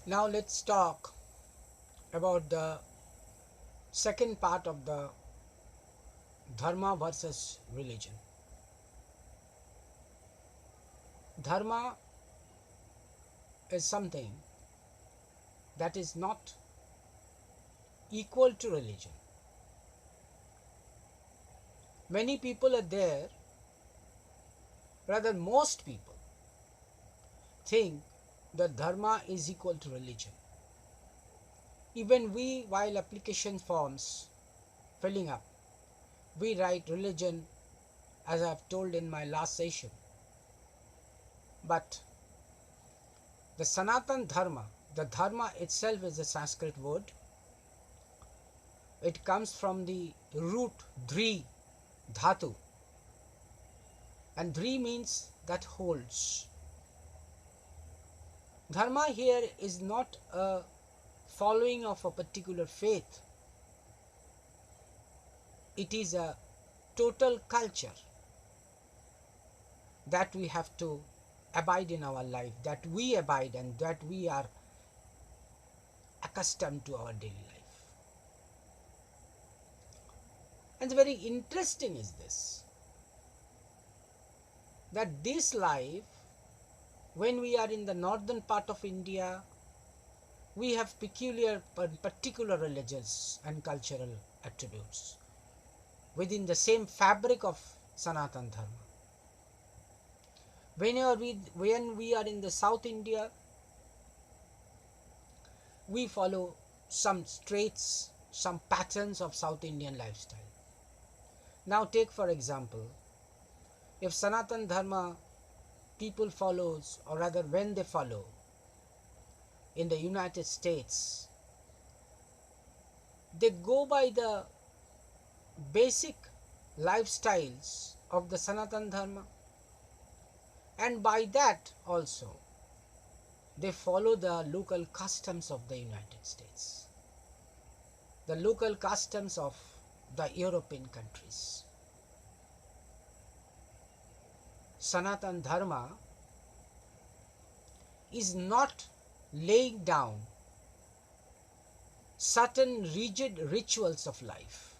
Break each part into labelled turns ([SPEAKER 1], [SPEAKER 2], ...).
[SPEAKER 1] Now let's talk about the second part of the Dharma versus religion. Dharma is something that is not equal to religion. Many people are there, rather most people think that Dharma is equal to religion. Even we, while application forms filling up, we write religion as I have told in my last session. But the Sanatan Dharma, the Dharma itself is a Sanskrit word. It comes from the root Dri Dhatu, and Dri means that holds. Dharma here is not a following of a particular faith, it is a total culture that we have to abide in our life, that we abide and that we are accustomed to our daily life. And very interesting is this, that this life, when we are in the northern part of India, we have peculiar particular religious and cultural attributes within the same fabric of Sanatan Dharma. When we are in the South India, we follow some traits, some patterns of South Indian lifestyle. Now take for example, if Sanatan Dharma people follows, or rather when they follow in the United States, they go by the basic lifestyles of the Sanatan Dharma, and by that also they follow the local customs of the United States, the local customs of the European countries. Sanatan Dharma is not laying down certain rigid rituals of life.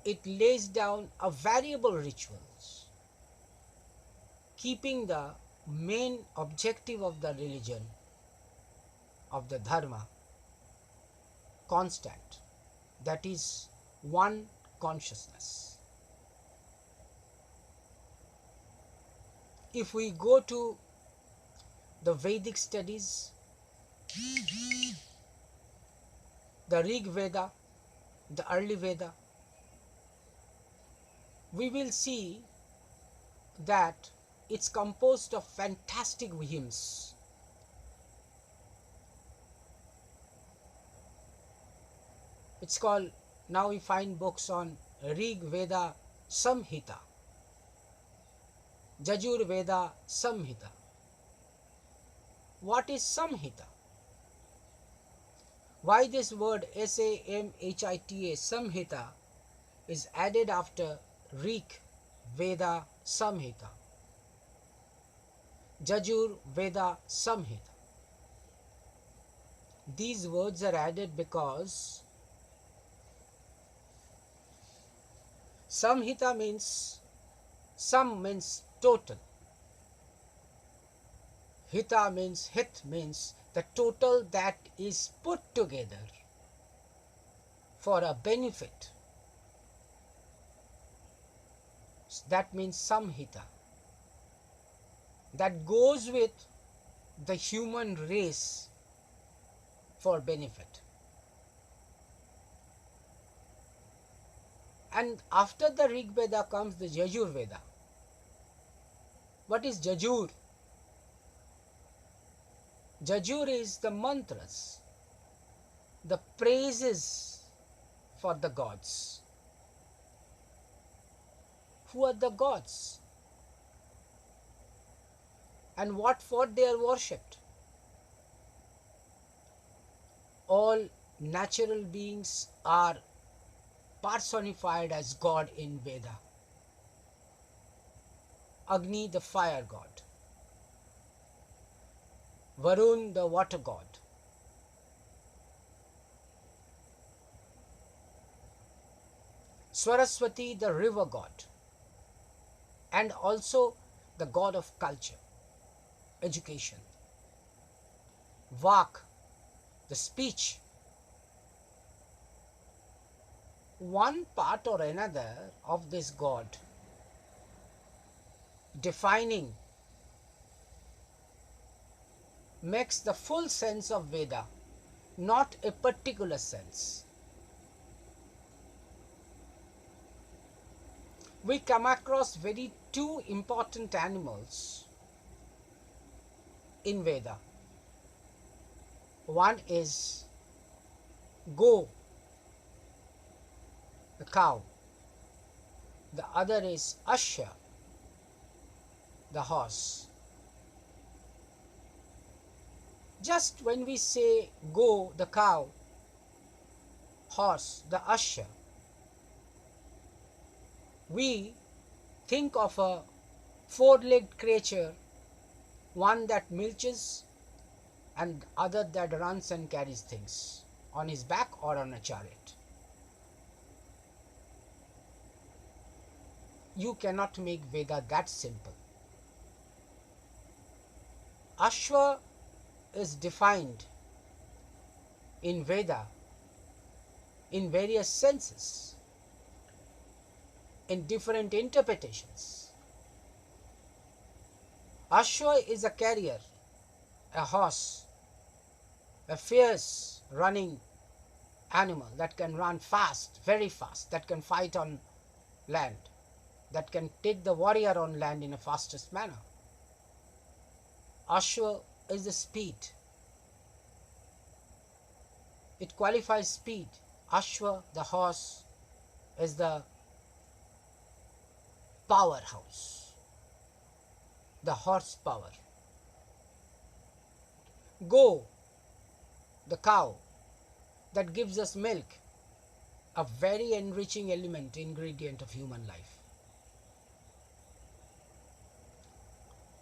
[SPEAKER 1] It lays down a variable rituals, keeping the main objective of the religion, of the Dharma, constant, that is one consciousness. If we go to the Vedic studies, the Rig Veda, the early Veda, we will see that it's composed of fantastic hymns. It's called, now we find books on Rig Veda Samhita, Jajur Veda Samhita. What is Samhita? Why this word Samhita, Samhita, is added after Rig Veda Samhita, Jajur Veda Samhita? These words are added because Samhita means, Sam means total, Hita means, Hit means the total that is put together for a benefit. That means Samhita, that goes with the human race for benefit. And after the Rig Veda comes the Jajur Veda. What is Jajur? Jajur is the mantras, the praises for the gods. Who are the gods? And what for they are worshipped? All natural beings are personified as God in Veda. Agni, the fire god. Varun, the water god, Saraswati, the river god, and also the god of culture, education, Vak, the speech. One part or another of this god defining makes the full sense of Veda, not a particular sense. We come across very two important animals in Veda. One is go, the cow. The other is Ashya, the horse. Just when we say go, the cow, horse, the Ashya, we think of a four-legged creature, one that milches and other that runs and carries things on his back or on a chariot. You cannot make Veda that simple. Ashwa is defined in Veda in various senses, in different interpretations. Ashwa is a carrier, a horse, a fierce running animal that can run fast, very fast, that can fight on land, that can take the warrior on land in a fastest manner. Ashwa is the speed. It qualifies speed. Ashwa, the horse, is the powerhouse, the horsepower. Go, the cow, that gives us milk, a very enriching element, ingredient of human life.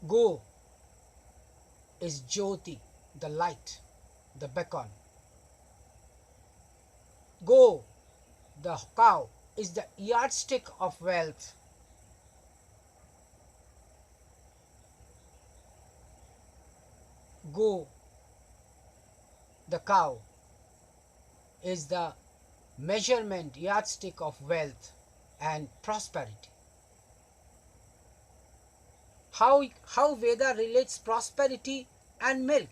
[SPEAKER 1] Go is Jyoti, the light, the beacon. Go, the cow, is the yardstick of wealth. Go, the cow, is the measurement yardstick of wealth and prosperity. How Veda relates prosperity and milk.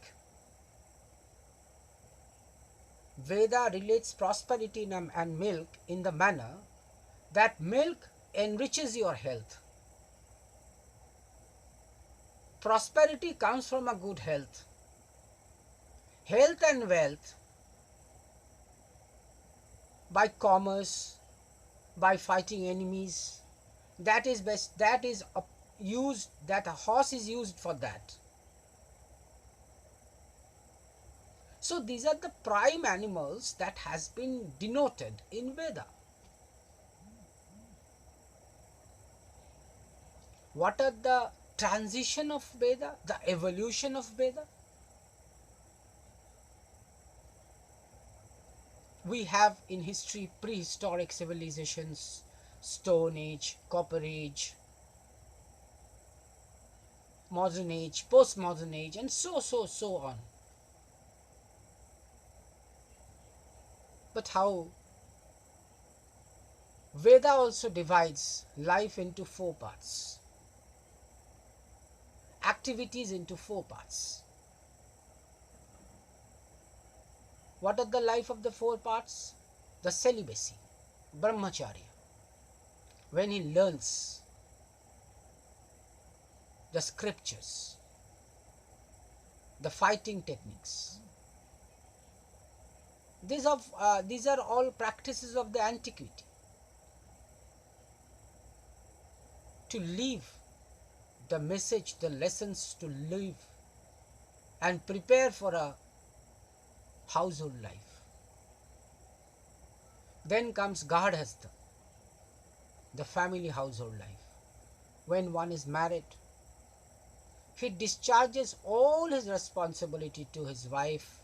[SPEAKER 1] Veda relates prosperity and milk in the manner that milk enriches your health. Prosperity comes from a good health. Health and wealth by commerce, by fighting enemies, that is best, that is used, that a horse is used for that. So these are the prime animals that has been denoted in Veda. What are the transition of Veda, the evolution of Veda? We have in history prehistoric civilizations, Stone Age, Copper Age, Modern Age, Postmodern Age, and so on. But how Veda also divides life into four parts, activities into four parts. What are the life of the four parts? The celibacy, brahmacharya, when he learns the scriptures, the fighting techniques. These are all practices of the antiquity. To live the message, the lessons to live and prepare for a household life. Then comes Gahadhastha, the family household life. When one is married, he discharges all his responsibility to his wife,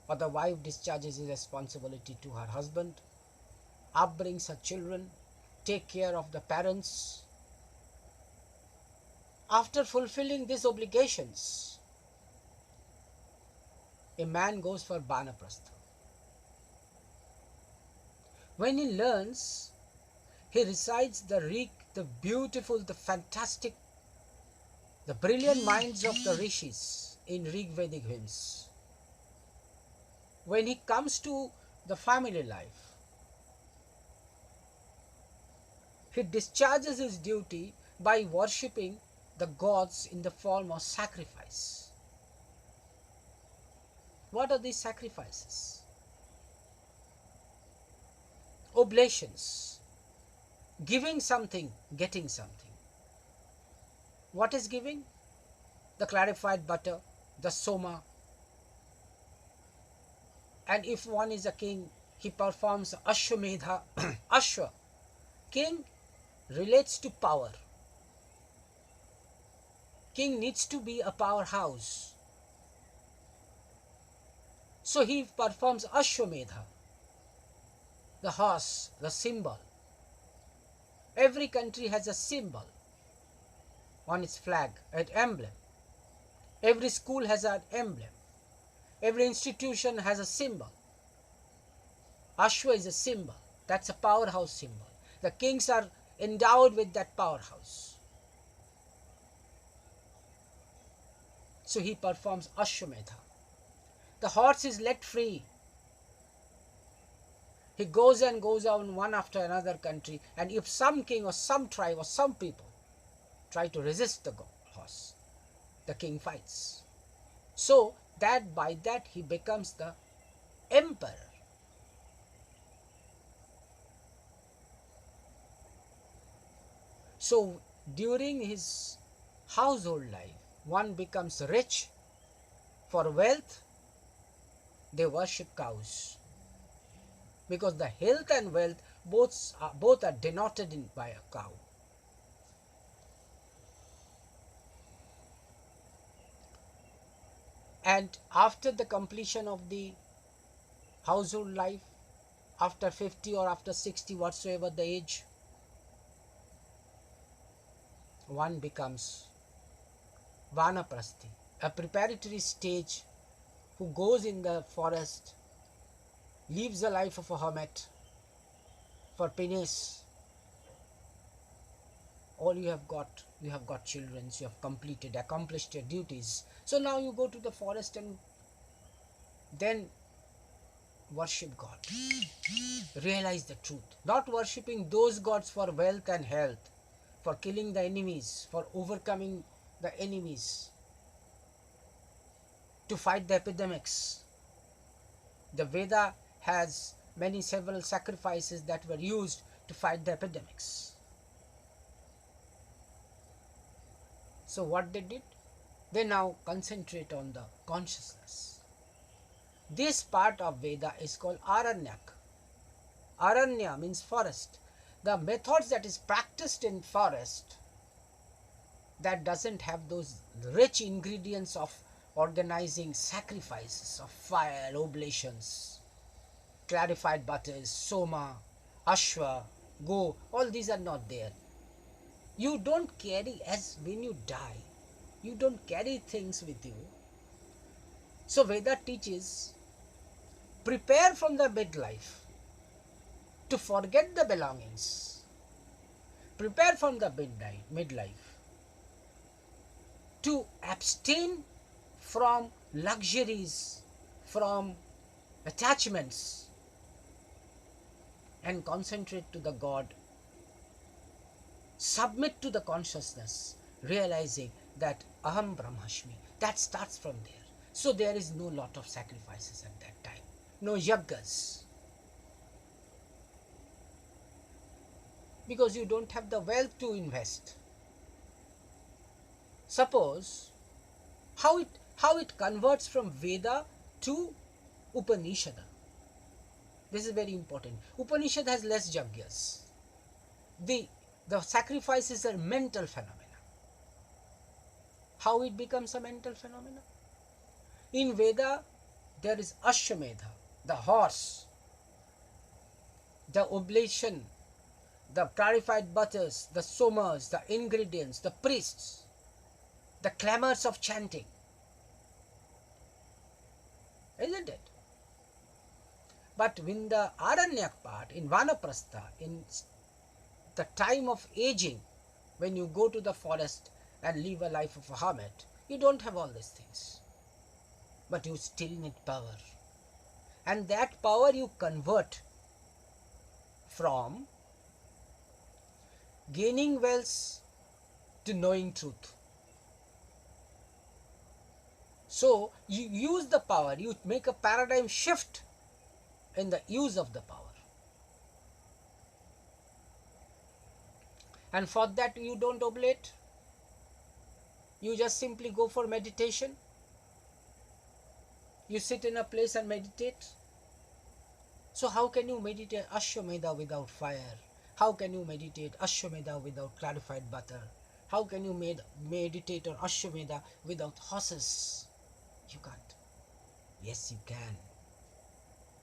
[SPEAKER 1] or the wife discharges his responsibility to her husband, upbrings her children, take care of the parents. After fulfilling these obligations, a man goes for Banaprastha. When he learns, he recites the beautiful, the fantastic, the brilliant minds of the rishis in Rig Vedic hymns. When he comes to the family life, he discharges his duty by worshipping the gods in the form of sacrifice. What are these sacrifices? Oblations. Giving something, getting something. What is giving? The clarified butter, the soma. And if one is a king, he performs Ashwamedha. Ashwa. King relates to power. King needs to be a powerhouse. So he performs Ashwamedha, the horse, the symbol. Every country has a symbol on its flag, an emblem. Every school has an emblem. Every institution has a symbol. Ashwa is a symbol. That's a powerhouse symbol. The kings are endowed with that powerhouse. So he performs Ashwamedha. The horse is let free. He goes and goes on one after another country, and if some king or some tribe or some people try to resist the horse, the king fights. So that by that he becomes the emperor. So during his household life, one becomes rich. For wealth, they worship cows, because the health and wealth both are denoted by a cow. And after the completion of the household life, after 50 or after 60, whatsoever the age, one becomes Vanaprasthi, a preparatory stage, who goes in the forest, lives the life of a hermit for penance. All you have got children, you have accomplished your duties. So now you go to the forest and then worship God. Realize the truth. Not worshipping those gods for wealth and health, for killing the enemies, for overcoming the enemies, to fight the epidemics. The Veda has several sacrifices that were used to fight the epidemics. So what they did? They now concentrate on the consciousness. This part of Veda is called Aranyak. Aranya means forest. The methods that is practiced in forest, that doesn't have those rich ingredients of organizing sacrifices of fire, oblations, clarified butters, soma, ashwa, go, all these are not there. You don't carry, as when you die, you don't carry things with you. So Veda teaches, prepare from the midlife to forget the belongings. Prepare from the midlife to abstain from luxuries, from attachments, and concentrate to the God. Submit to the consciousness, realizing that Aham Brahmashmi. That starts from there. So there is no lot of sacrifices at that time. No yaggas. Because you don't have the wealth to invest. Suppose how it converts from Veda to Upanishad. This is very important. Upanishad has less yajnas. The sacrifices are mental phenomena. How it becomes a mental phenomenon? In Veda, there is Ashwamedha, the horse, the oblation, the clarified butters, the somas, the ingredients, the priests, the clamors of chanting. Isn't it? But in the Aranyak part, in Vanaprastha, in the time of aging, when you go to the forest and live a life of a hermit, you don't have all these things. But you still need power. And that power you convert from gaining wealth to knowing truth. So you use the power, you make a paradigm shift in the use of the power. And for that you don't oblate, you just simply go for meditation. You sit in a place and meditate. So how can you meditate Ashwamedha without fire? How can you meditate Ashwamedha without clarified butter? How can you meditate on Ashwamedha without horses? You can't. Yes, you can.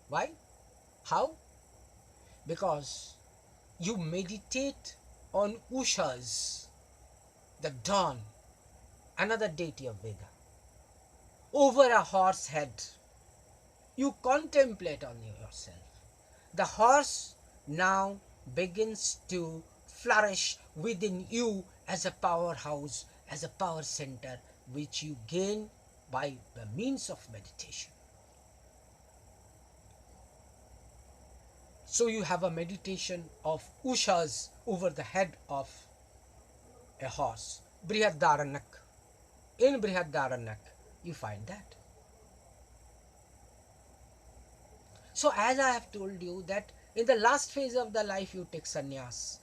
[SPEAKER 1] Why? How? Because you meditate on Ushas, the dawn, another deity of Veda, over a horse head. You contemplate on yourself. The horse now begins to flourish within you as a powerhouse, as a power center, which you gain by the means of meditation. So you have a meditation of Ushas over the head of a horse. Brihadaranak. In Brihadaranak, you find that. So as I have told you that in the last phase of the life you take sannyas,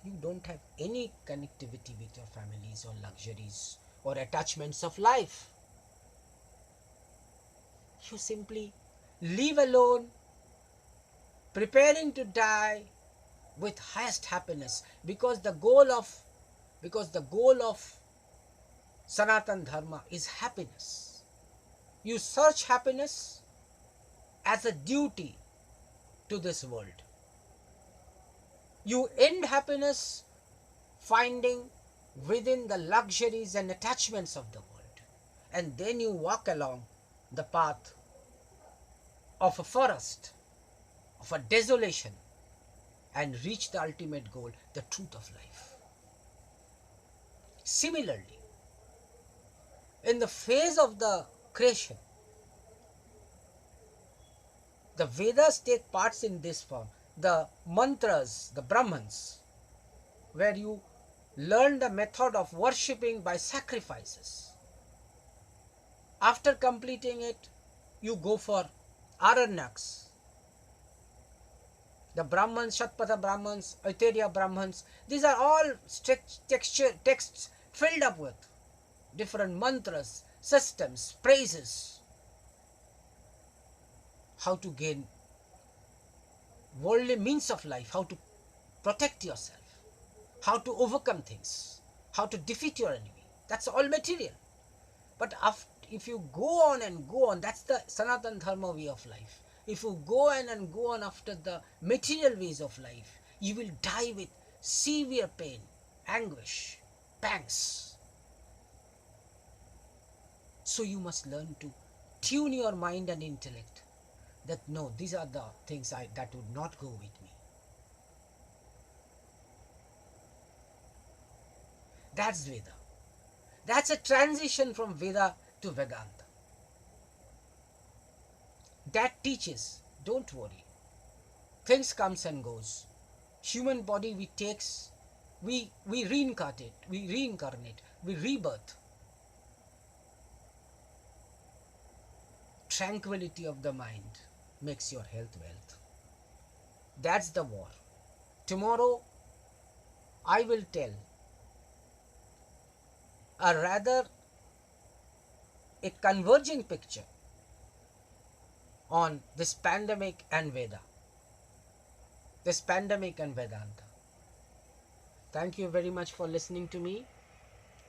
[SPEAKER 1] you don't have any connectivity with your families or luxuries or attachments of life. You simply live alone, preparing to die with highest happiness, because the goal of Sanatan Dharma is happiness. You search happiness as a duty to this world. You end happiness finding within the luxuries and attachments of the world. And then you walk along the path of a forest, of a desolation, and reach the ultimate goal, the truth of life. Similarly, in the phase of the creation, the Vedas take parts in this form. The mantras, the Brahmans, where you learn the method of worshipping by sacrifices. After completing it, you go for Aranyaks. The Brahmans, Shatpatha Brahmans, Aitareya Brahmans, these are all texts filled up with different mantras, systems, praises. How to gain worldly means of life, how to protect yourself, how to overcome things, how to defeat your enemy. That's all material. But if you go on and go on, that's the Sanatan Dharma way of life. If you go on and go on after the material ways of life, you will die with severe pain, anguish, pangs. So you must learn to tune your mind and intellect that no, these are the things that would not go with me. That's Veda. That's a transition from Veda to Vedanta. That teaches, don't worry. Things comes and goes. Human body we reincarnate, we rebirth. Tranquility of the mind makes your health wealth. That's the war. Tomorrow I will tell a converging picture on this pandemic and Veda, this pandemic and Vedanta. Thank you very much for listening to me.